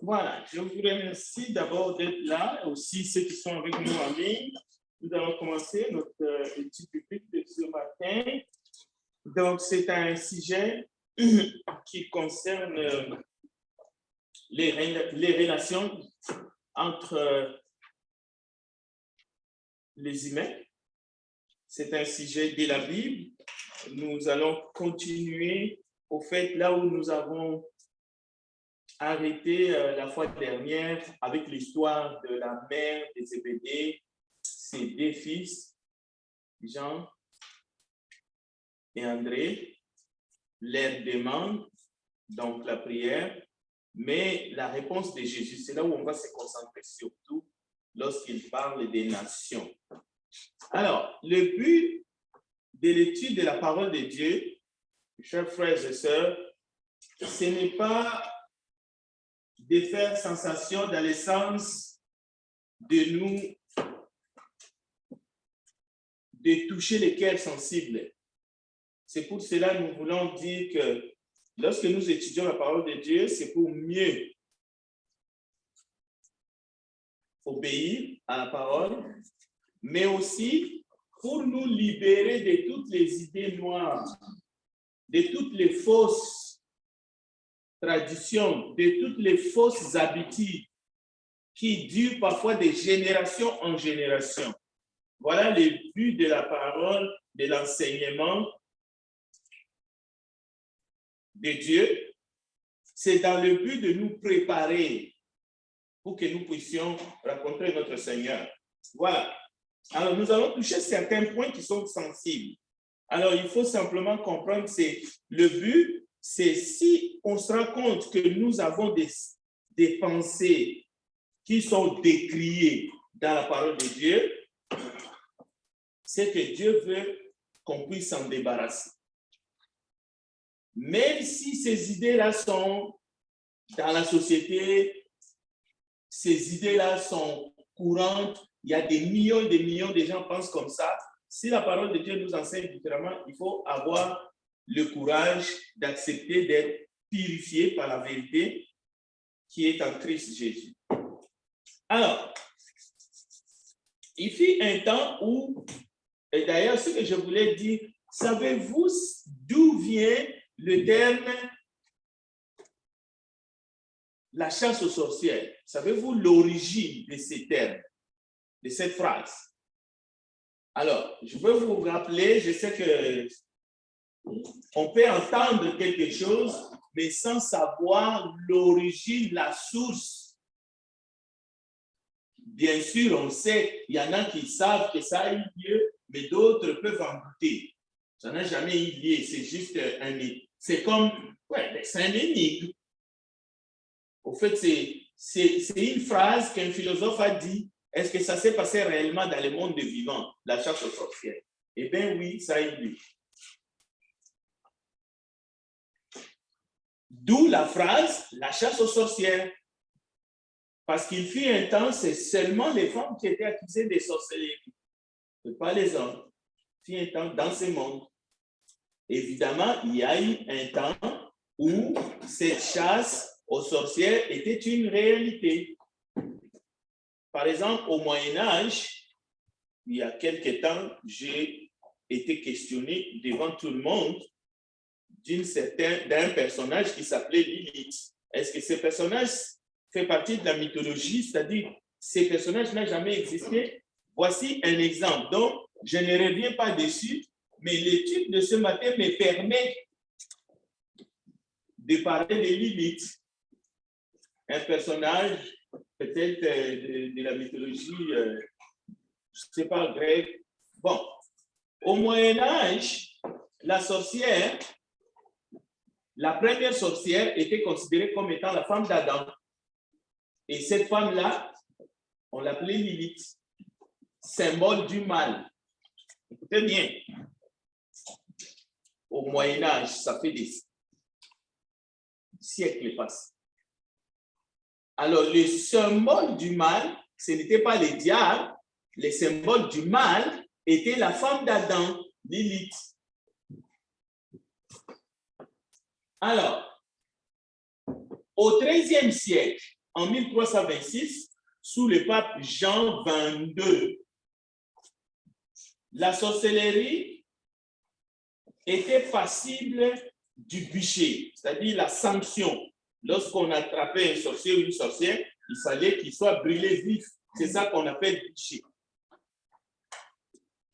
Voilà, je vous remercie d'abord d'être là, et aussi ceux qui sont avec nous en ligne. Nous allons commencer notre étude biblique de ce matin. Donc, c'est un sujet qui concerne les relations entre les humains. C'est un sujet de la Bible. Nous allons continuer au fait là où nous avons arrêté la fois dernière avec l'histoire de la mère de Zébédée, ses deux fils, Jean et André, leur demande, donc la prière, mais la réponse de Jésus, c'est là où on va se concentrer surtout lorsqu'il parle des nations. Alors, le but de l'étude de la parole de Dieu, chers frères et sœurs, ce n'est pas de faire sensation dans le sens de toucher les cœurs sensibles. C'est pour cela que nous voulons dire que lorsque nous étudions la parole de Dieu, c'est pour mieux obéir à la parole, mais aussi pour nous libérer de toutes les idées noires, de toutes les fausses traditions, de toutes les fausses habitudes qui durent parfois de génération en génération. Voilà le but de la parole, de l'enseignement de Dieu. C'est dans le but de nous préparer pour que nous puissions rencontrer notre Seigneur. Voilà. Alors, nous allons toucher certains points qui sont sensibles. Alors, il faut simplement comprendre, c'est le but, c'est si on se rend compte que nous avons des pensées qui sont décriées dans la parole de Dieu, c'est que Dieu veut qu'on puisse s'en débarrasser. Même si ces idées-là sont dans la société, ces idées-là sont courantes, il y a des millions de gens qui pensent comme ça. Si la parole de Dieu nous enseigne différemment, il faut avoir le courage d'accepter d'être purifié par la vérité qui est en Christ Jésus. Alors, il fut un temps où, et d'ailleurs ce que je voulais dire, savez-vous d'où vient le terme la chasse aux sorcières? Savez-vous l'origine de ces termes, de cette phrase? Alors, je veux vous rappeler, je sais que on peut entendre quelque chose, mais sans savoir l'origine, la source. Bien sûr, on sait, il y en a qui savent que ça a eu lieu, mais d'autres peuvent en douter. Ça n'a jamais eu lieu, c'est juste c'est comme, c'est un énigme. Au fait, c'est une phrase qu'un philosophe a dit. Est-ce que ça s'est passé réellement dans le monde des vivants, la chasse aux sorcières? Eh bien oui, ça a eu lieu. D'où la phrase, la chasse aux sorcières. Parce qu'il fut un temps, c'est seulement les femmes qui étaient accusées de sorcellerie, et pas les hommes. Il fut un temps dans ce monde. Évidemment, il y a eu un temps où cette chasse aux sorcières était une réalité. Par exemple, au Moyen-Âge, il y a quelque temps, j'ai été questionné devant tout le monde d'un personnage qui s'appelait Lilith. Est-ce que ce personnage fait partie de la mythologie, c'est-à-dire ce personnage n'a jamais existé? Voici un exemple. Donc, je ne reviens pas dessus, mais l'étude de ce matin me permet de parler de Lilith, un personnage peut-être de la mythologie, je ne sais pas, grec. Bon, au Moyen-Âge, la sorcière, la première sorcière était considérée comme étant la femme d'Adam. Et cette femme-là, on l'appelait Lilith, symbole du mal. Écoutez bien, au Moyen-Âge, ça fait des siècles passés. Alors, le symbole du mal, ce n'était pas le diable, le symbole du mal était la femme d'Adam, Lilith. Alors, au XIIIe siècle, en 1326, sous le pape Jean XXII. La sorcellerie était passible du bûcher, c'est-à-dire la sanction. Lorsqu'on attrapait un sorcier ou une sorcière, il fallait qu'il soit brûlé vif. C'est ça qu'on appelle bûcher.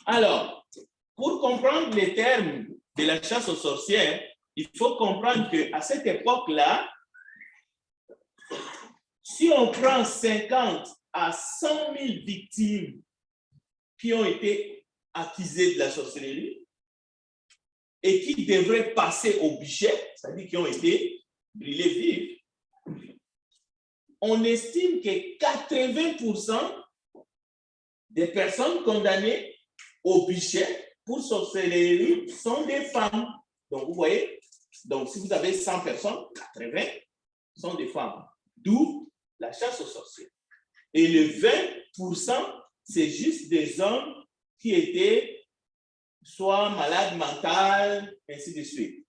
Alors, pour comprendre les termes de la chasse aux sorcières, il faut comprendre qu'à cette époque-là, si on prend 50 à 100 000 victimes qui ont été accusées de la sorcellerie et qui devraient passer au bûcher, c'est-à-dire qui ont été brûlés vifs, on estime que 80% des personnes condamnées au bûcher pour sorcellerie sont des femmes. Donc, vous voyez, donc si vous avez 100 personnes, 80 sont des femmes. D'où la chasse aux sorcières. Et le 20%, c'est juste des hommes qui étaient soit malades mentales, ainsi de suite.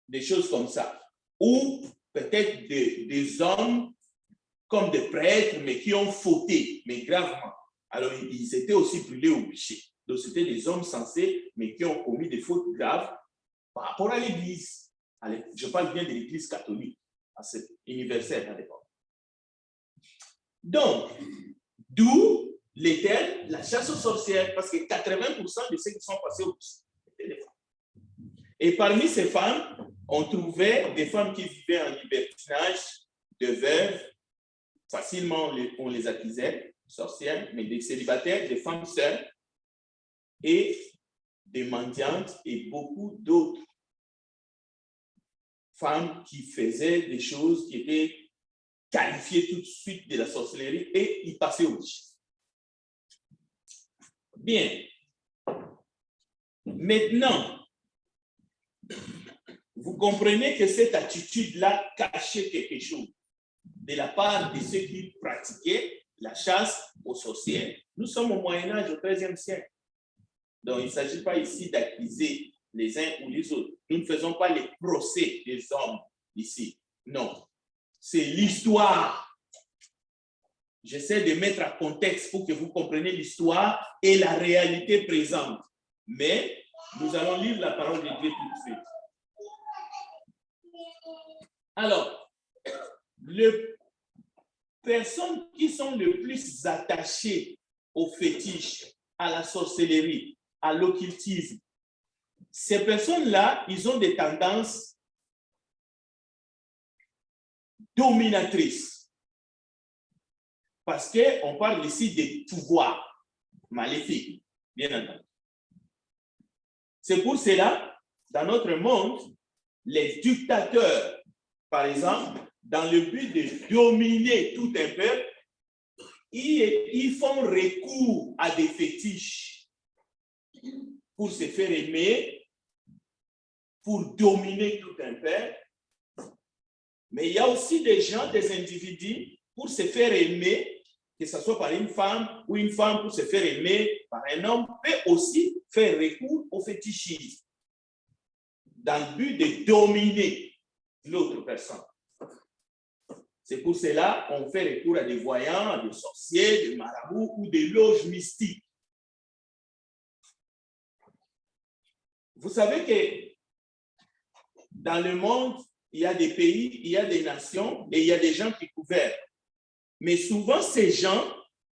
Des choses comme ça. Ou peut-être des hommes comme des prêtres, mais qui ont fauté, mais gravement. Alors, ils étaient aussi brûlés au bûcher. Donc, c'était des hommes sensés, mais qui ont commis des fautes graves par rapport à l'Église. Je parle bien de l'Église catholique, universelle à l'époque. Donc, d'où les termes, la chasse aux sorcières, parce que 80% de ceux qui sont passés au bûcher étaient des femmes. Et parmi ces femmes, on trouvait des femmes qui vivaient en libertinage, de veuves. Facilement, on les accusait, sorcières, mais des célibataires, des femmes seules, et des mendiantes, et beaucoup d'autres femmes qui faisaient des choses qui étaient qualifiées tout de suite de la sorcellerie, et y passaient au bûcher. Bien. Maintenant, vous comprenez que cette attitude-là cachait quelque chose de la part de ceux qui pratiquaient la chasse aux sorcières. Nous sommes au Moyen-Âge, au XIIIe siècle. Donc, il ne s'agit pas ici d'accuser les uns ou les autres. Nous ne faisons pas les procès des hommes ici. Non. C'est l'histoire. J'essaie de mettre en contexte pour que vous compreniez l'histoire et la réalité présente. Mais nous allons lire la parole de Dieu tout de suite. Alors, les personnes qui sont les plus attachées au fétiche, à la sorcellerie, à l'occultisme, ces personnes-là, ils ont des tendances dominatrices. Parce qu'on parle ici des pouvoirs maléfiques, bien entendu. C'est pour cela, dans notre monde, les dictateurs, par exemple, dans le but de dominer tout un peuple, ils font recours à des fétiches pour se faire aimer, pour dominer tout un peuple. Mais il y a aussi des gens, des individus, pour se faire aimer, que ce soit par une femme ou une femme pour se faire aimer par un homme, peut aussi faire recours au fétichisme dans le but de dominer l'autre personne. C'est pour cela qu'on fait recours à des voyants, à des sorciers, des marabouts ou des loges mystiques. Vous savez que dans le monde, il y a des pays, il y a des nations et il y a des gens qui gouvernent. Mais souvent, ces gens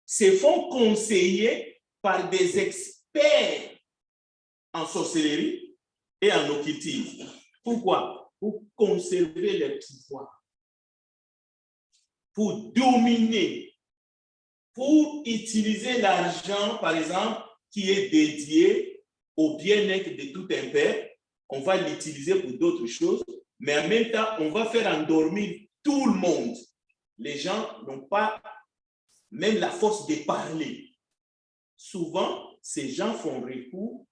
se font conseiller par des experts en sorcellerie et en occultisme. Pourquoi? Pour conserver leur pouvoir, pour dominer, pour utiliser l'argent, par exemple, qui est dédié au bien-être de tout un peuple. On va l'utiliser pour d'autres choses, mais en même temps, on va faire endormir tout le monde. Les gens n'ont pas même la force de parler. Souvent, ces gens font recours.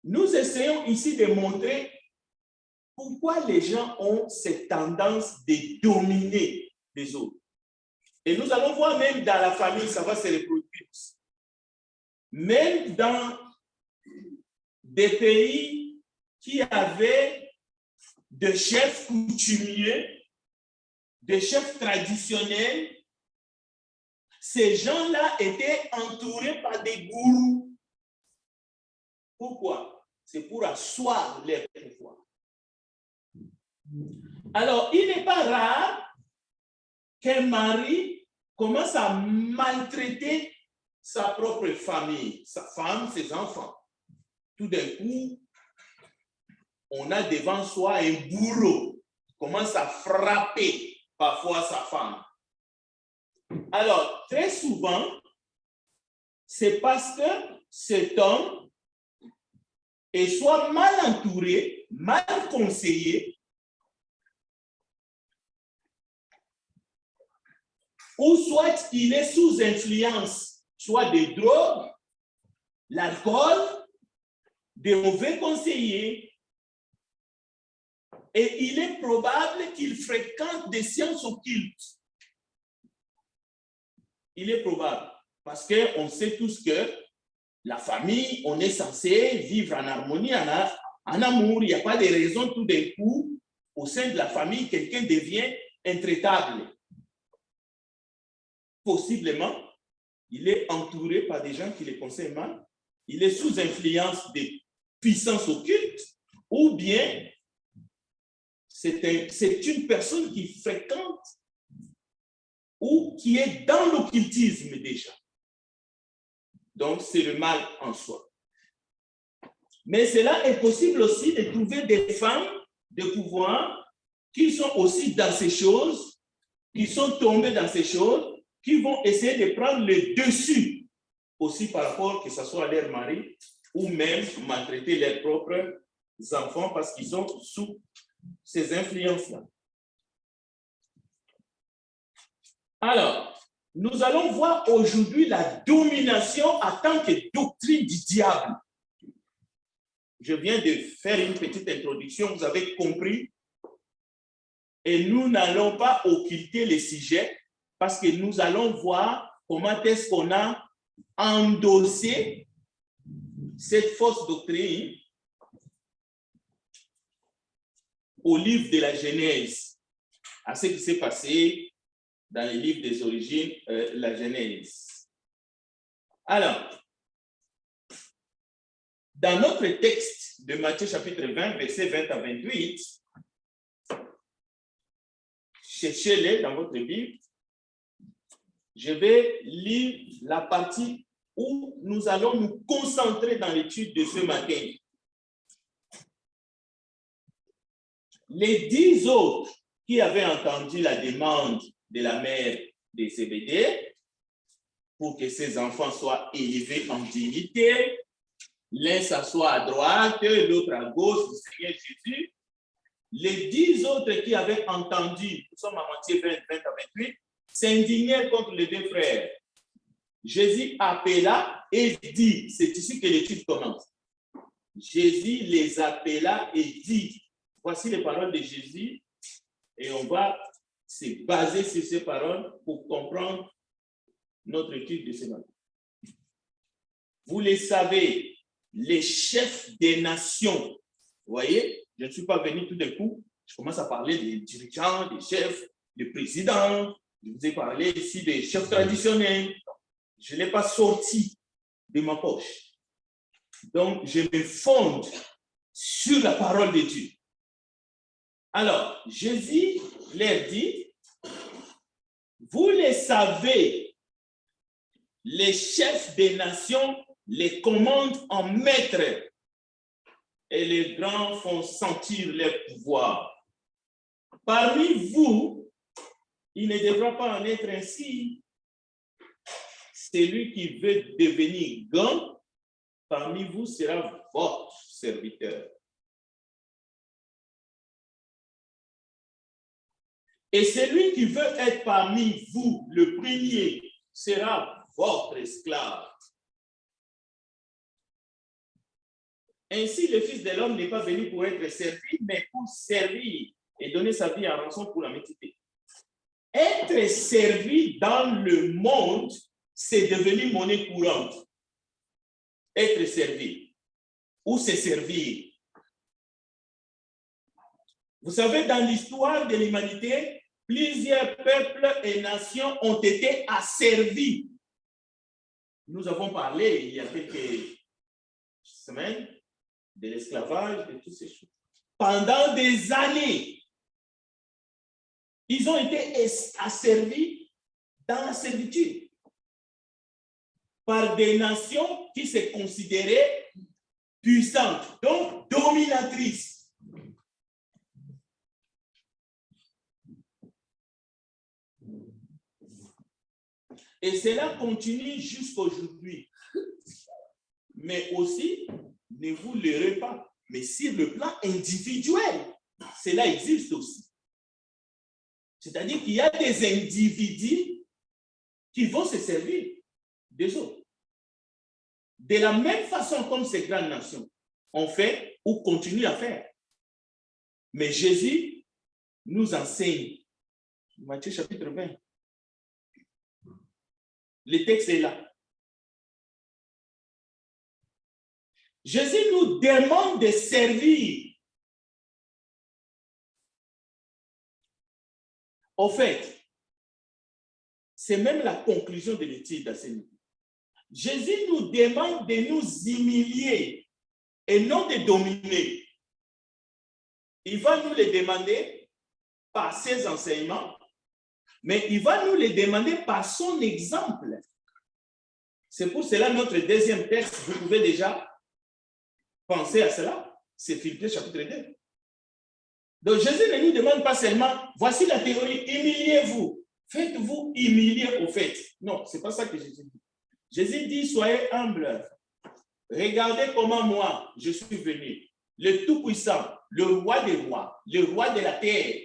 Nous essayons ici de montrer pourquoi les gens ont cette tendance de dominer les autres. Et nous allons voir même dans la famille, ça va se reproduire. Même dans des pays qui avaient de chefs coutumiers, des chefs traditionnels, ces gens-là étaient entourés par des gourous. Pourquoi? C'est pour asseoir leur pouvoir. Alors, il n'est pas rare qu'un mari commence à maltraiter sa propre famille, sa femme, ses enfants. Tout d'un coup, on a devant soi un bourreau qui commence à frapper parfois sa femme. Alors, très souvent, c'est parce que cet homme est soit mal entouré, mal conseillé, ou soit il est sous influence, soit des drogues, l'alcool, des mauvais conseillers. Et il est probable qu'il fréquente des séances occultes. Il est probable, parce qu'on sait tous que la famille, on est censé vivre en harmonie, en amour. Il n'y a pas de raison tout d'un coup, au sein de la famille, quelqu'un devient intraitable. Possiblement, il est entouré par des gens qui le conseillent mal, il est sous influence des puissances occultes, ou bien c'est une personne qui fréquente ou qui est dans l'occultisme déjà. Donc, c'est le mal en soi. Mais cela est possible aussi de trouver des femmes de pouvoir qui sont aussi dans ces choses, qui sont tombées dans ces choses, qui vont essayer de prendre le dessus aussi par rapport que ce soit à leur mari ou même maltraiter leurs propres enfants parce qu'ils sont sous ces influences-là. Alors, nous allons voir aujourd'hui la domination en tant que doctrine du diable. Je viens de faire une petite introduction, vous avez compris. Et nous n'allons pas occulter les sujets parce que nous allons voir comment est-ce qu'on a endossé cette fausse doctrine au livre de la Genèse, à ce qui s'est passé dans les livres des origines, la Genèse. Alors, dans notre texte de Matthieu chapitre 20, versets 20 à 28, cherchez-les dans votre Bible. Je vais lire la partie où nous allons nous concentrer dans l'étude de ce matin. Les 10 autres qui avaient entendu la demande de la mère de Zébédée pour que ses enfants soient élevés en dignité, l'un s'assoit à droite, l'autre à gauche du Seigneur Jésus. Les 10 autres qui avaient entendu, nous sommes à Matthieu 20, 20 à 28, s'indignèrent contre les deux frères. Jésus appela et dit, c'est ici que l'étude commence. Jésus les appela et dit, voici les paroles de Jésus et on va se baser sur ces paroles pour comprendre notre étude de ce matin. Vous le savez, les chefs des nations, vous voyez, je ne suis pas venu tout d'un coup, je commence à parler des dirigeants, des chefs, des présidents, je vous ai parlé ici des chefs traditionnels. Je ne l'ai pas sorti de ma poche. Donc, je me fonde sur la parole de Dieu. Alors, Jésus leur dit, vous le savez, les chefs des nations les commandent en maître et les grands font sentir leur pouvoir. Parmi vous, il ne devra pas en être ainsi. Celui qui veut devenir grand, parmi vous sera votre serviteur. Et celui qui veut être parmi vous le premier sera votre esclave. Ainsi, le Fils de l'homme n'est pas venu pour être servi, mais pour servir et donner sa vie en rançon pour la multitude. Être servi dans le monde, c'est devenu monnaie courante. Être servi ou se servir. Vous savez, dans l'histoire de l'humanité, plusieurs peuples et nations ont été asservis. Nous avons parlé il y a quelques semaines de l'esclavage, de toutes ces choses. Pendant des années, ils ont été asservis dans la servitude par des nations qui se considéraient puissantes, donc dominatrices. Et cela continue jusqu'à aujourd'hui. Mais aussi, ne vous leurrez pas, mais sur le plan individuel, cela existe aussi. C'est-à-dire qu'il y a des individus qui vont se servir des autres. De la même façon comme ces grandes nations ont fait ou continuent à faire. Mais Jésus nous enseigne. Matthieu chapitre 20. Le texte est là. Jésus nous demande de servir. En fait, c'est même la conclusion de l'étude d'enseignement. Jésus nous demande de nous humilier et non de dominer. Il va nous le demander par ses enseignements, mais il va nous le demander par son exemple. C'est pour cela notre deuxième texte, vous pouvez déjà penser à cela, c'est Philippiens chapitre 2. Donc Jésus ne nous demande pas seulement, voici la théorie, humiliez-vous, faites-vous humilier au fait. Non, ce n'est pas ça que Jésus dit. Jésus dit, soyez humbles, regardez comment moi, je suis venu, le Tout-Puissant, le roi des rois, le roi de la terre,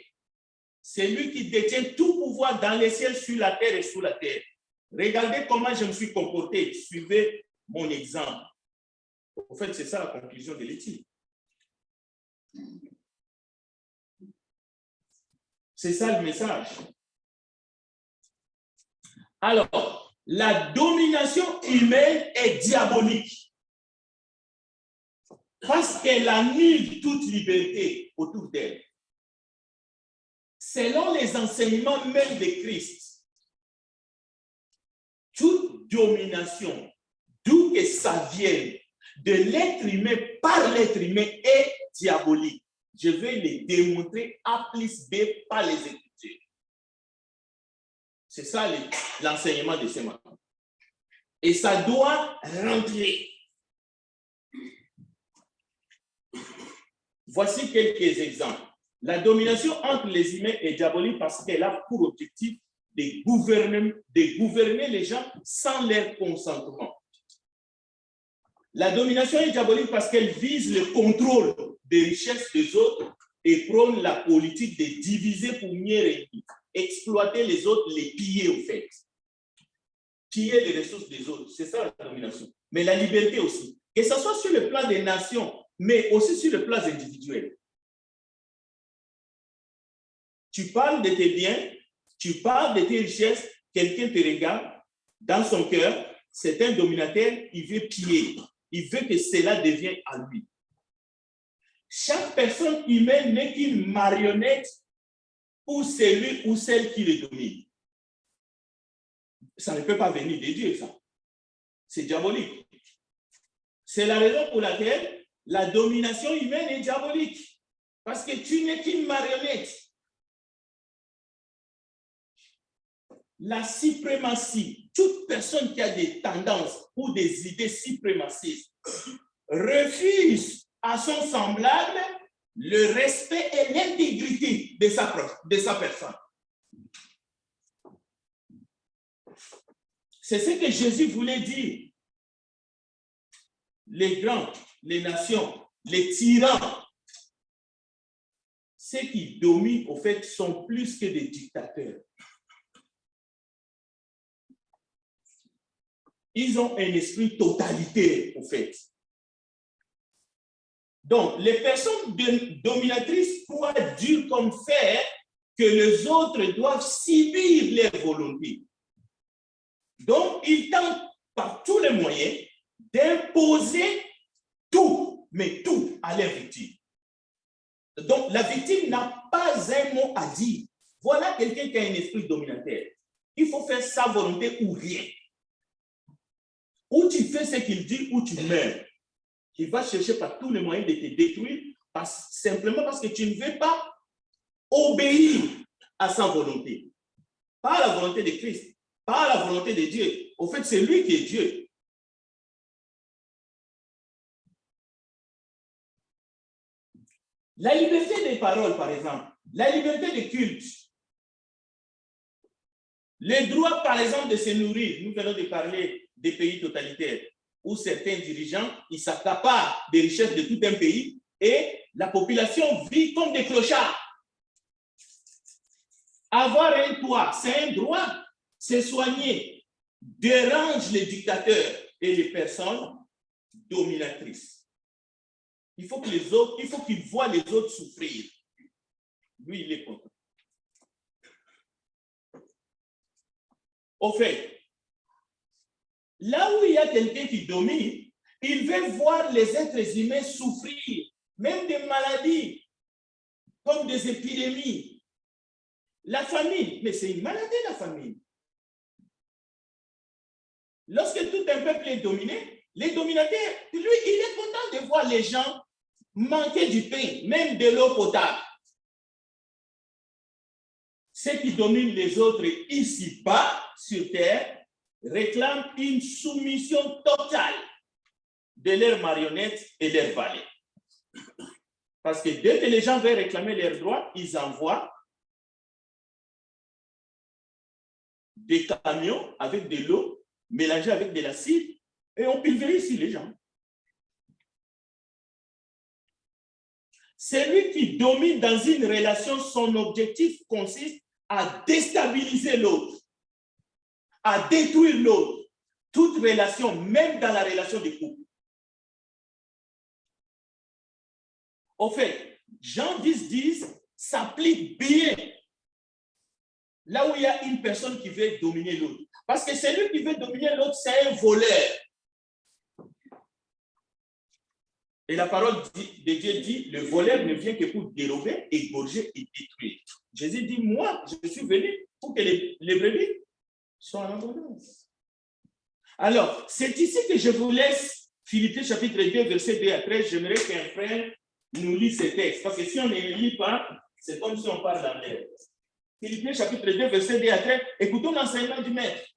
c'est lui qui détient tout pouvoir dans les ciels, sur la terre et sous la terre. Regardez comment je me suis comporté, suivez mon exemple. En fait, c'est ça la conclusion de l'étude. C'est ça le message. Alors, la domination humaine est diabolique parce qu'elle annule toute liberté autour d'elle. Selon les enseignements même de Christ, toute domination, d'où que ça vienne, de l'être humain par l'être humain est diabolique. Je vais le démontrer A plus B par les Écritures. C'est ça l'enseignement de ce matin. Et ça doit rentrer. Voici quelques exemples. La domination entre les humains est diabolique parce qu'elle a pour objectif de gouverner les gens sans leur consentement. La domination est diabolique parce qu'elle vise le contrôle des richesses des autres et prône la politique de diviser pour mieux régner, exploiter les autres, les piller au fait. Piller les ressources des autres, c'est ça la domination. Mais la liberté aussi, que ce soit sur le plan des nations, mais aussi sur le plan individuel. Tu parles de tes biens, tu parles de tes richesses, quelqu'un te regarde, dans son cœur, c'est un dominateur, il veut piller. Il veut que cela devienne à lui. Chaque personne humaine n'est qu'une marionnette pour celui ou celle qui le domine. Ça ne peut pas venir de Dieu, ça. C'est diabolique. C'est la raison pour laquelle la domination humaine est diabolique. Parce que tu n'es qu'une marionnette. La suprématie, toute personne qui a des tendances ou des idées suprémacistes refuse à son semblable le respect et l'intégrité de sa personne. C'est ce que Jésus voulait dire. Les grands, les nations, les tyrans, ceux qui dominent, au fait, sont plus que des dictateurs. Ils ont un esprit totalitaire, au fait. Donc, les personnes dominatrices croient dur comme fer que les autres doivent subir leur volonté. Donc, ils tentent par tous les moyens d'imposer tout, mais tout à leur victime. Donc, la victime n'a pas un mot à dire. Voilà quelqu'un qui a un esprit dominateur. Il faut faire sa volonté ou rien. Ou tu fais ce qu'il dit, ou tu meurs. Il va chercher par tous les moyens de te détruire, simplement parce que tu ne veux pas obéir à sa volonté. Pas à la volonté de Christ, pas à la volonté de Dieu. Au fait, c'est lui qui est Dieu. La liberté des paroles, par exemple, la liberté de culte, le droit, par exemple, de se nourrir. Nous venons de parler des pays totalitaires où certains dirigeants, ils s'accaparent des richesses de tout un pays et la population vit comme des clochards. Avoir un toit, c'est un droit. Se soigner dérange les dictateurs et les personnes dominatrices. Il faut que les autres, il faut qu'ils voient les autres souffrir. Lui, il est content. Au fait, là où il y a quelqu'un qui domine, il veut voir les êtres humains souffrir, même des maladies, comme des épidémies. La famine, mais c'est une maladie, la famine. Lorsque tout un peuple est dominé, les dominateurs, lui, il est content de voir les gens manquer du pain, même de l'eau potable. Ceux qui dominent les autres ici-bas, sur terre, réclament une soumission totale de leurs marionnettes et leurs valets. Parce que dès que les gens veulent réclamer leurs droits, ils envoient des camions avec de l'eau mélangée avec de l'acide et on pulvérise ici les gens. Celui qui domine dans une relation, son objectif consiste à déstabiliser l'autre, à détruire l'autre. Toute relation, même dans la relation de couple. Au fait, Jean 10 s'applique bien là où il y a une personne qui veut dominer l'autre. Parce que celui qui veut dominer l'autre, c'est un voleur. Et la parole de Dieu dit, le voleur ne vient que pour dérober, égorger et détruire. Jésus dit, moi, je suis venu pour que les brebis soient en abondance. Alors, c'est ici que je vous laisse Philippiens chapitre 2, verset 2 à 13. J'aimerais qu'un frère nous lise ces textes. Parce que si on ne les lit pas, c'est comme si on parle en l'air. Philippiens chapitre 2, verset 2 à 13. Écoutons l'enseignement du maître.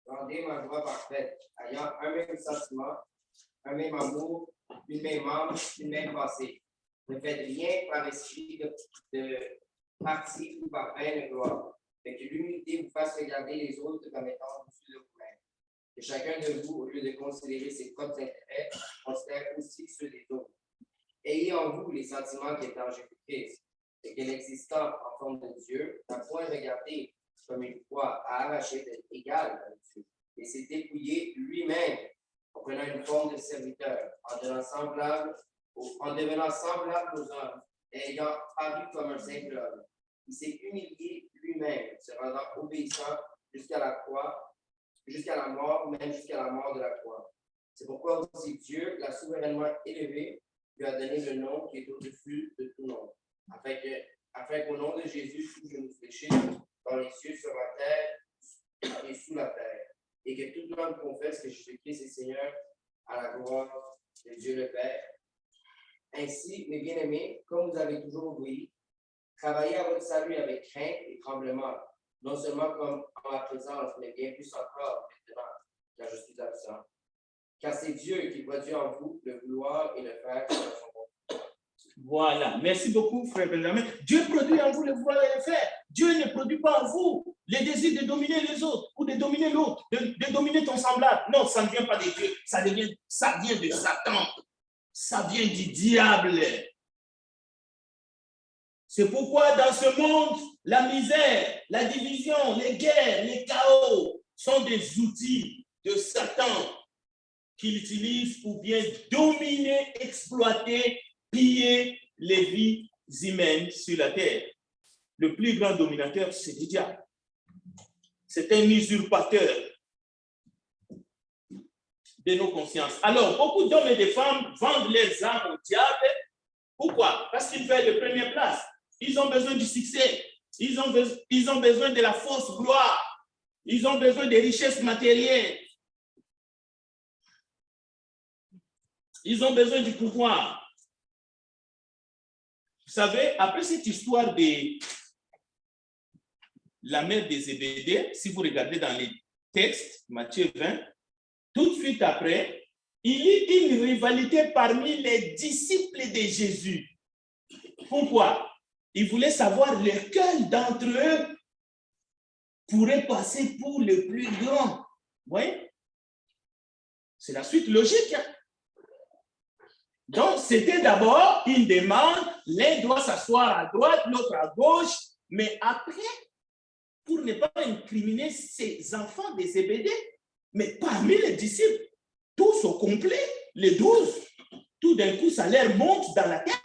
Rendez ma joie parfaite, ayant un même sentiment, un même amour, une même âme, une même pensée. Ne faites rien par esprit de parti ou par peine de gloire, mais que l'humilité vous fasse regarder les autres comme étant au-dessus de vous-même. Que chacun de vous, au lieu de considérer ses propres intérêts, considère aussi ceux des autres. Ayez en vous les sentiments qui étaient en Jésus-Christ, et que l'existant en forme de Dieu n'a point regardé comme une proie à arracher d'être égal à Dieu, et s'est dépouillé lui-même en prenant une forme de serviteur, en devenant semblable aux hommes, et ayant paru comme un simple homme. Il s'est humilié lui-même, se rendant obéissant jusqu'à la mort, même jusqu'à la mort de la croix. C'est pourquoi aussi Dieu l'a souverainement élevé, lui a donné le nom qui est au-dessus de tout nom, afin qu'au nom de Jésus, tout genou fléchisse dans les cieux, sur la terre et sous la terre, et que tout homme confesse que Jésus-Christ est Seigneur à la gloire de Dieu le Père. Ainsi, mes bien-aimés, comme vous avez toujours obéi, travaillez à votre salut avec crainte et tremblement, non seulement comme en ma présence, mais bien plus encore maintenant, car je suis absent. Car c'est Dieu qui produit en vous le vouloir et le faire selon son bon. Voilà. Merci beaucoup, frère Benjamin. Dieu produit en vous le vouloir et le faire. Dieu ne produit pas en vous les désirs de dominer les autres ou de dominer l'autre, de dominer ton semblable. Non, ça ne vient pas de Dieu. Ça vient de Satan. Ça vient du diable. C'est pourquoi dans ce monde, la misère, la division, les guerres, les chaos sont des outils de Satan qu'il utilise pour bien dominer, exploiter, piller les vies humaines sur la terre. Le plus grand dominateur, c'est le diable. C'est un usurpateur de nos consciences. Alors, beaucoup d'hommes et de femmes vendent leurs âmes au diable Pourquoi? Parce qu'ils veulent la première place. Ils ont besoin du succès. Ils ont besoin de la fausse gloire. Ils ont besoin des richesses matérielles. Ils ont besoin du pouvoir. Vous savez, après cette histoire de la mère des Zébédée, si vous regardez dans les textes, Matthieu 20, tout de suite après, il y a une rivalité parmi les disciples de Jésus. Pourquoi? Ils voulaient savoir lequel d'entre eux pourrait passer pour le plus grand. Vous voyez? C'est la suite logique. Hein? Donc, c'était d'abord une demande. L'un doit s'asseoir à droite, l'autre à gauche. Mais après, pour ne pas incriminer ces enfants des Zébédée, mais parmi les disciples, tous au complet, les 12, tout d'un coup, ça leur monte dans la tête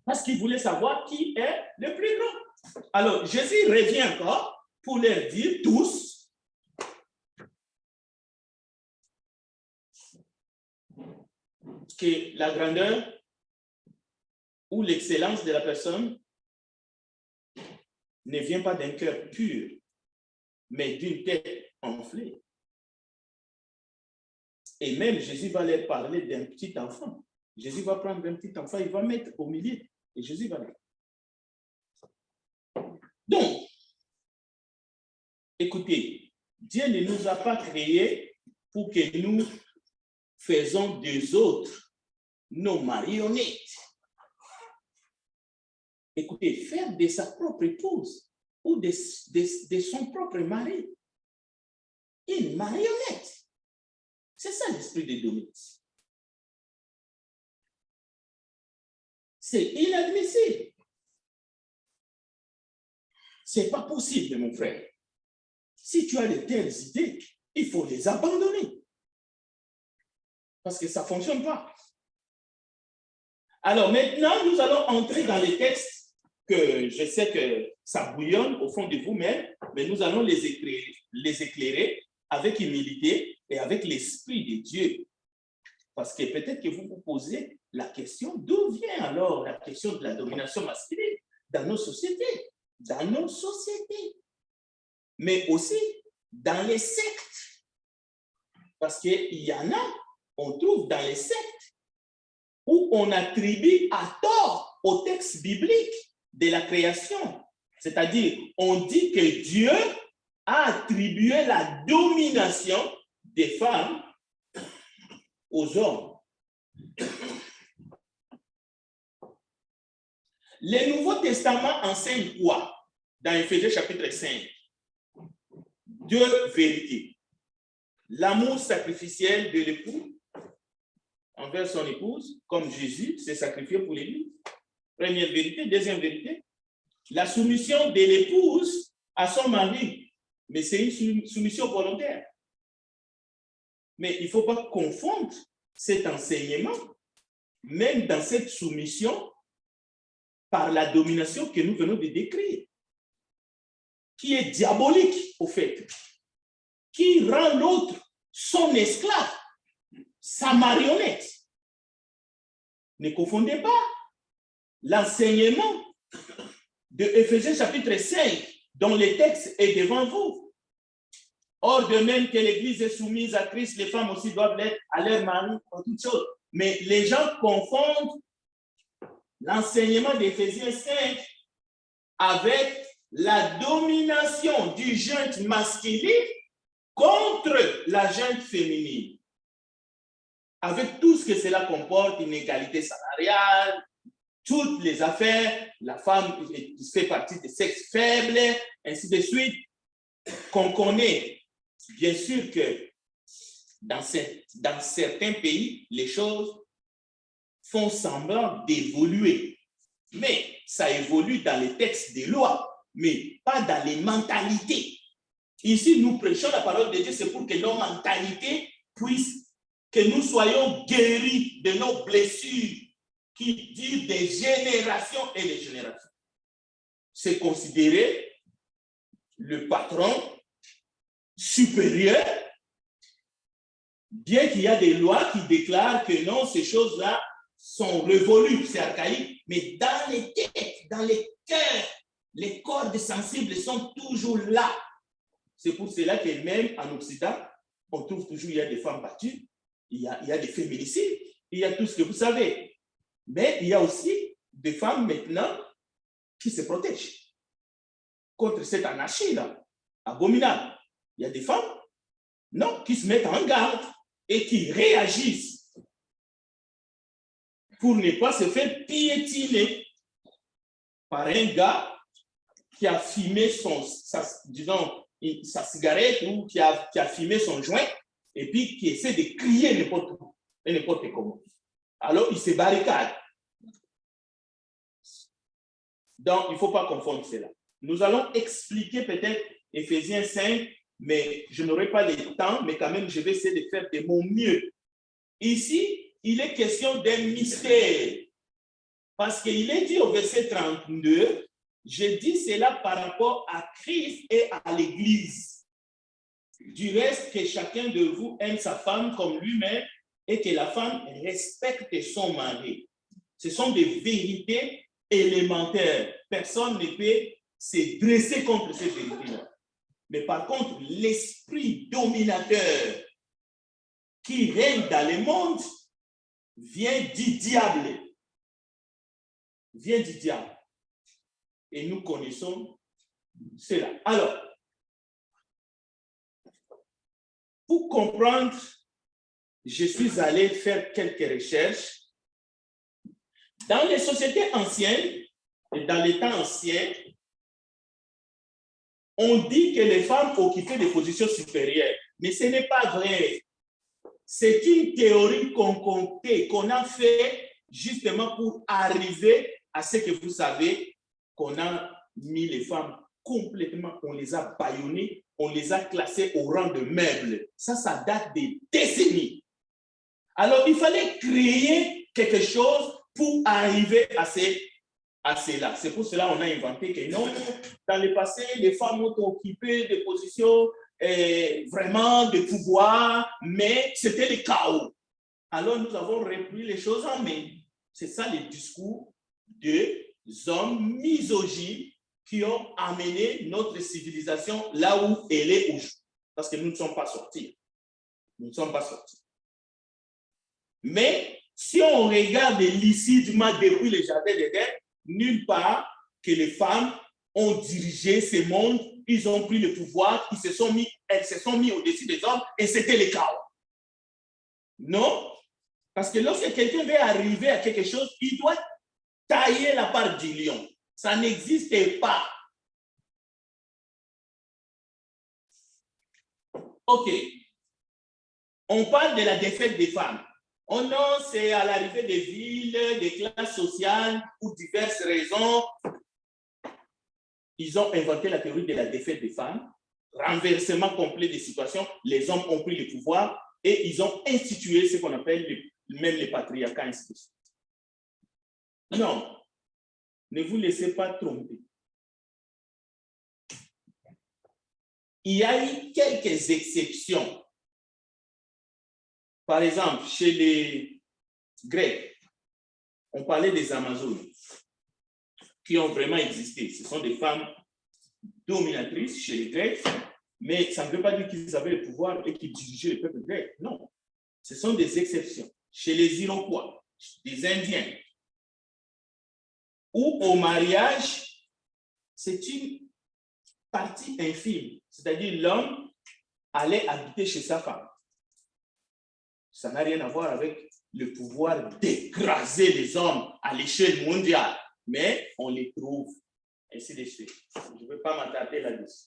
parce qu'ils voulaient savoir qui est le plus grand. Alors, Jésus revient encore pour leur dire tous que la grandeur ou l'excellence de la personne ne vient pas d'un cœur pur, mais d'une tête enflée. Et même Jésus va leur parler d'un petit enfant. Jésus va prendre un petit enfant, il va mettre au milieu. Et Jésus va dire. Donc, écoutez, Dieu ne nous a pas créés pour que nous faisons des autres nos marionnettes. Écoutez, faire de sa propre épouse ou de son propre mari une marionnette. C'est ça l'esprit de domination. C'est inadmissible. Ce n'est pas possible, mon frère. Si tu as de telles idées, il faut les abandonner. Parce que ça ne fonctionne pas. Alors maintenant, nous allons entrer dans les textes que je sais que ça bouillonne au fond de vous-même, mais nous allons les éclairer avec humilité et avec l'Esprit de Dieu. Parce que peut-être que vous vous posez la question, d'où vient alors la question de la domination masculine dans nos sociétés? Dans nos sociétés, mais aussi dans les sectes. Parce qu'il y en a, on trouve dans les sectes, où on attribue à tort au texte biblique de la création. C'est-à-dire, on dit que Dieu a attribué la domination des femmes aux hommes. Le Nouveau Testament enseigne quoi? Dans Éphésiens chapitre 5, 2 vérités. L'amour sacrificiel de l'époux envers son épouse, comme Jésus s'est sacrifié pour l'Église. Première vérité. Deuxième vérité, la soumission de l'épouse à son mari. Mais c'est une soumission volontaire. Mais il ne faut pas confondre cet enseignement, même dans cette soumission, par la domination que nous venons de décrire, qui est diabolique au fait, qui rend l'autre son esclave, sa marionnette. Ne confondez pas l'enseignement de Éphésiens chapitre 5, dont le texte est devant vous. Or, de même que l'Église est soumise à Christ, les femmes aussi doivent l'être à leur mari en toutes choses. Mais les gens confondent l'enseignement d'Éphésiens 5 avec la domination du junte masculin contre la junte féminine. Avec tout ce que cela comporte, inégalité salariale, toutes les affaires, la femme fait partie des sexes faibles, ainsi de suite, qu'on connaît. Bien sûr que dans certains pays, les choses font semblant d'évoluer. Mais ça évolue dans les textes des lois, mais pas dans les mentalités. Ici, nous prêchons la parole de Dieu, c'est pour que nos mentalités puissent, que nous soyons guéris de nos blessures qui durent des générations et des générations. C'est considérer le patron supérieur, bien qu'il y a des lois qui déclarent que non, ces choses-là sont révolues, c'est archaïque, mais dans les têtes, dans les cœurs, les cordes sensibles sont toujours là. C'est pour cela que même en Occident, on trouve toujours, il y a des femmes battues, il y a des féminicides, il y a tout ce que vous savez. Mais il y a aussi des femmes maintenant qui se protègent contre cette anarchie-là, abominable. Il y a des femmes, non, qui se mettent en garde et qui réagissent pour ne pas se faire piétiner par un gars qui a fumé sa cigarette ou qui a fumé son joint et puis qui essaie de crier n'importe où et n'importe comment. Alors, il se barricade. Donc, il ne faut pas confondre cela. Nous allons expliquer peut-être Éphésiens 5, mais je n'aurai pas le temps, mais quand même, je vais essayer de faire de mon mieux. Ici, il est question d'un mystère. Parce qu'il est dit au verset 32, je dis cela par rapport à Christ et à l'Église. Du reste, que chacun de vous aime sa femme comme lui-même et que la femme respecte son mari. Ce sont des vérités élémentaires. Personne ne peut se dresser contre ces vérités-là. Mais par contre, l'esprit dominateur qui règne dans le monde vient du diable. Vient du diable. Et nous connaissons cela. Alors, pour comprendre, je suis allé faire quelques recherches. Dans les sociétés anciennes et dans les temps anciens, on dit que les femmes occupaient des positions supérieures. Mais ce n'est pas vrai. C'est une théorie concoctée qu'on a fait justement pour arriver à ce que vous savez, qu'on a mis les femmes complètement, on les a bâillonnées, on les a classées au rang de meubles. Ça date des décennies. Alors, il fallait créer quelque chose pour arriver à cela. C'est pour cela qu'on a inventé que non, dans le passé, les femmes ont occupé des positions vraiment de pouvoir, mais c'était le chaos. Alors, nous avons repris les choses en main. C'est ça le discours des hommes misogynes qui ont amené notre civilisation là où elle est aujourd'hui. Parce que nous ne sommes pas sortis. Nous ne sommes pas sortis. Mais si on regarde lucidement depuis le jardin d'Éden, nulle part que les femmes ont dirigé ce monde, ils ont pris le pouvoir, elles se sont mis au-dessus des hommes et c'était le chaos. Non, parce que lorsque quelqu'un veut arriver à quelque chose, il doit tailler la part du lion. Ça n'existe pas. OK. On parle de la défaite des femmes. Oh non, c'est à l'arrivée des villes, des classes sociales, pour diverses raisons. Ils ont inventé la théorie de la défaite des femmes, renversement complet des situations, les hommes ont pris le pouvoir et ils ont institué ce qu'on appelle même les patriarcats institués. Non, ne vous laissez pas tromper. Il y a eu quelques exceptions. Par exemple, chez les Grecs, on parlait des Amazones qui ont vraiment existé. Ce sont des femmes dominatrices chez les Grecs, mais ça ne veut pas dire qu'ils avaient le pouvoir et qu'ils dirigeaient le peuple grec. Non, ce sont des exceptions. Chez les Iroquois, des Indiens, où au mariage, c'est une partie infime, c'est-à-dire l'homme allait habiter chez sa femme. Ça n'a rien à voir avec le pouvoir d'écraser les hommes à l'échelle mondiale, mais on les trouve, ainsi de suite. Je ne veux pas m'attarder là-dessus.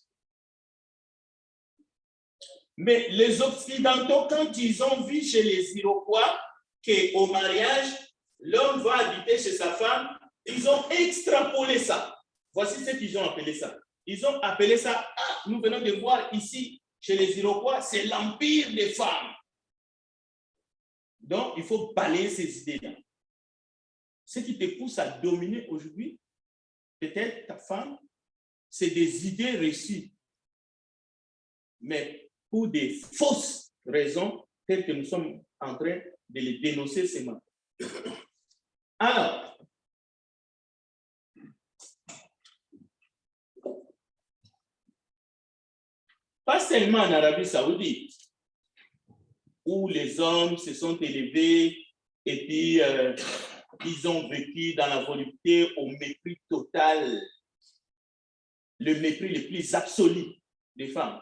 Mais les Occidentaux, quand ils ont vu chez les Iroquois qu'au mariage, l'homme va habiter chez sa femme, ils ont extrapolé ça. Voici ce qu'ils ont appelé ça. Ils ont appelé ça, nous venons de voir ici, chez les Iroquois, c'est l'empire des femmes. Donc, il faut balayer ces idées-là. Ce qui te pousse à dominer aujourd'hui, peut-être ta femme, c'est des idées reçues. Mais pour des fausses raisons, telles que nous sommes en train de les dénoncer ce matin. Alors, pas seulement en Arabie Saoudite, où les hommes se sont élevés et puis ils ont vécu dans la volupté au mépris total, le mépris le plus absolu des femmes.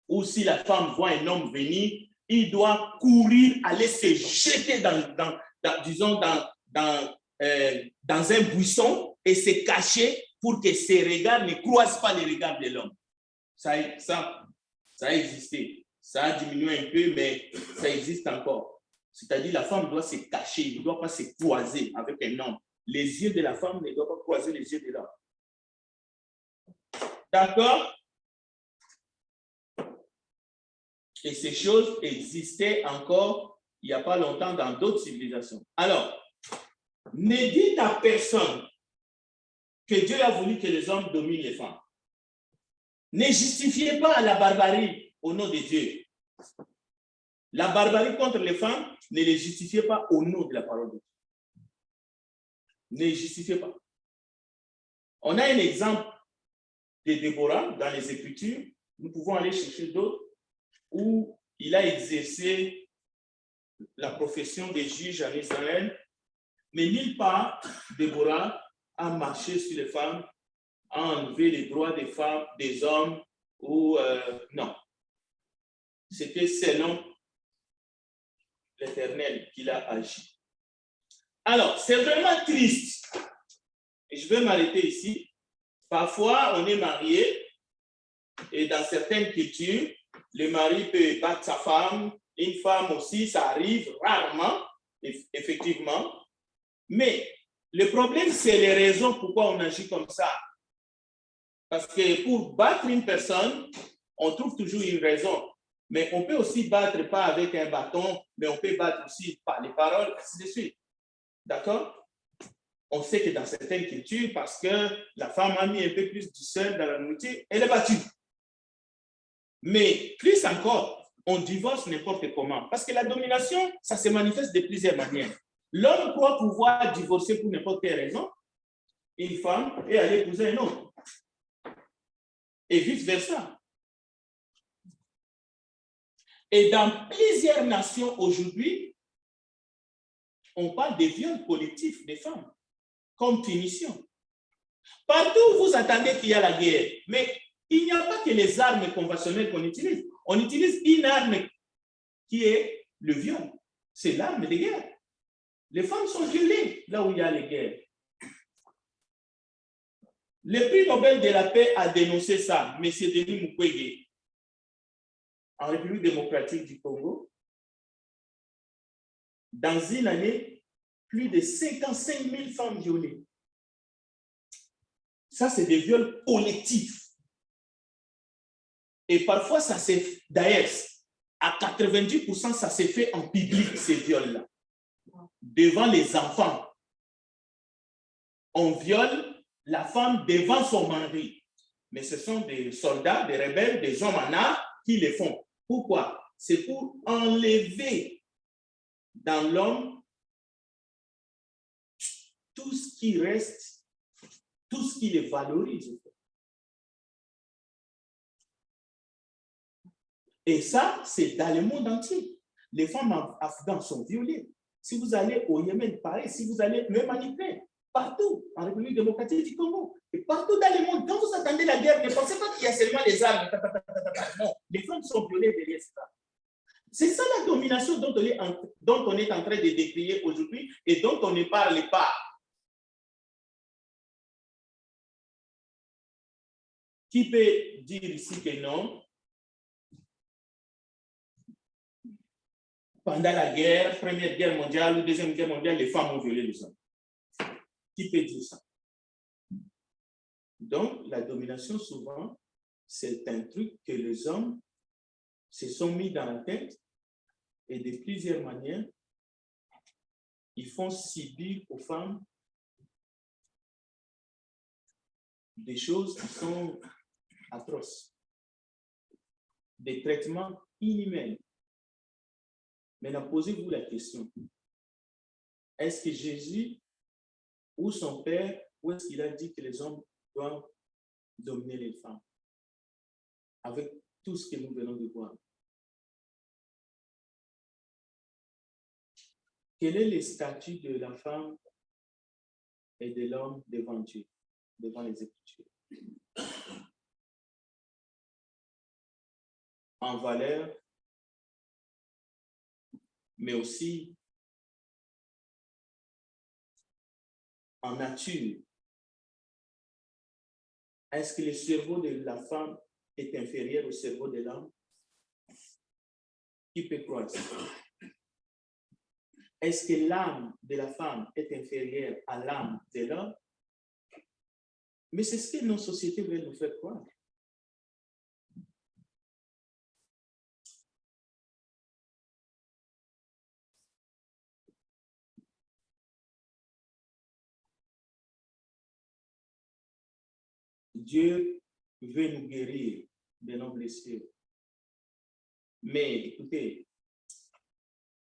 Ou si la femme voit un homme venir, il doit courir, aller se jeter dans un buisson et se cacher pour que ses regards ne croisent pas les regards de l'homme. Ça a existé. Ça a diminué un peu, mais ça existe encore. C'est-à-dire la femme doit se cacher, ne doit pas se croiser avec un homme. Les yeux de la femme ne doivent pas croiser les yeux de l'homme. D'accord? Et ces choses existaient encore il n'y a pas longtemps dans d'autres civilisations. Alors, ne dites à personne que Dieu a voulu que les hommes dominent les femmes. Ne justifiez pas la barbarie au nom de Dieu. La barbarie contre les femmes, ne les justifiez pas au nom de la parole de Dieu. Ne les justifiez pas. On a un exemple de Déborah dans les Écritures. Nous pouvons aller chercher d'autres où il a exercé la profession de juge en Israël, mais nulle part Déborah a marché sur les femmes, a enlevé les droits des femmes, des hommes, ou non. C'était selon l'Éternel qu'il a agi. Alors, c'est vraiment triste. Et je vais m'arrêter ici. Parfois, on est marié et dans certaines cultures, le mari peut battre sa femme, une femme aussi, ça arrive rarement, effectivement. Mais le problème, c'est les raisons pourquoi on agit comme ça. Parce que pour battre une personne, on trouve toujours une raison. Mais on peut aussi battre pas avec un bâton, mais on peut battre aussi par les paroles, ainsi de suite. D'accord? On sait que dans certaines cultures, parce que la femme a mis un peu plus du sel dans la nourriture, elle est battue. Mais plus encore, on divorce n'importe comment. Parce que la domination, ça se manifeste de plusieurs manières. L'homme croit pouvoir divorcer pour n'importe quelle raison, une femme, et aller épouser un autre. Et vice-versa. Et dans plusieurs nations aujourd'hui, on parle de viols collectifs des femmes, comme punition. Partout, vous attendez qu'il y a la guerre. Mais il n'y a pas que les armes conventionnelles qu'on utilise. On utilise une arme qui est le viol. C'est l'arme de guerre. Les femmes sont violées là où il y a les guerres. Le prix Nobel de la paix a dénoncé ça, M. Denis Mukwege, en République démocratique du Congo. Dans une année, plus de 55 000 femmes violées. Ça, c'est des viols collectifs. Et parfois, ça s'est, d'ailleurs, à 90%, ça s'est fait en public, ces viols-là. Devant les enfants. On viole la femme devant son mari. Mais ce sont des soldats, des rebelles, des hommes en armes qui le font. Pourquoi? C'est pour enlever dans l'homme tout ce qui reste, tout ce qui les valorise. Et ça, c'est dans le monde entier. Les femmes afghanes sont violées. Si vous allez au Yémen, pareil, si vous allez même en Ukraine, partout, en République démocratique du Congo, et partout dans le monde, quand vous attendez la guerre, ne pensez pas qu'il y a seulement les armes. Non, les femmes sont violées derrière ça. C'est ça la domination dont on est en train de décrire aujourd'hui et dont on ne parle pas. Qui peut dire ici que non? Pendant la guerre, Première Guerre mondiale ou Deuxième Guerre mondiale, les femmes ont violé les hommes. Qui peut dire ça? Donc, la domination, souvent, c'est un truc que les hommes se sont mis dans la tête et de plusieurs manières, ils font subir aux femmes des choses qui sont atroces, des traitements inhumains. Maintenant, posez-vous la question, est-ce que Jésus Ou son père, où est-ce qu'il a dit que les hommes doivent dominer les femmes? Avec tout ce que nous venons de voir. Quel est le statut de la femme et de l'homme devant Dieu, devant les Écritures? En valeur, mais aussi en nature. Est-ce que le cerveau de la femme est inférieur au cerveau de l'homme? Qui peut croire ça? Est-ce que l'âme de la femme est inférieure à l'âme de l'homme? Mais c'est ce que nos sociétés veulent nous faire croire. Dieu veut nous guérir de nos blessures. Mais écoutez,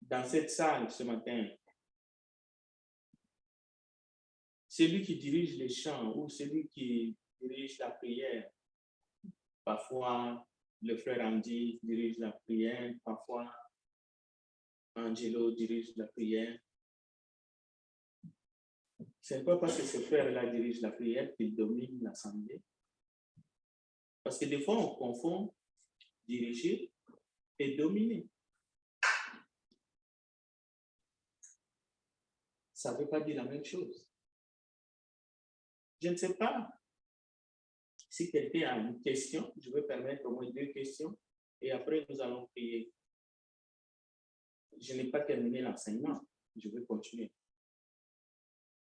dans cette salle ce matin, celui qui dirige les chants ou celui qui dirige la prière, parfois le frère Andy dirige la prière, parfois Angelo dirige la prière. Ce n'est pas parce que ce frère-là dirige la prière qu'il domine l'assemblée. Parce que des fois, on confond diriger et dominer. Ça ne veut pas dire la même chose. Je ne sais pas si quelqu'un a une question. Je vais permettre au moins 2 questions et après, nous allons prier. Je n'ai pas terminé l'enseignement. Je vais continuer.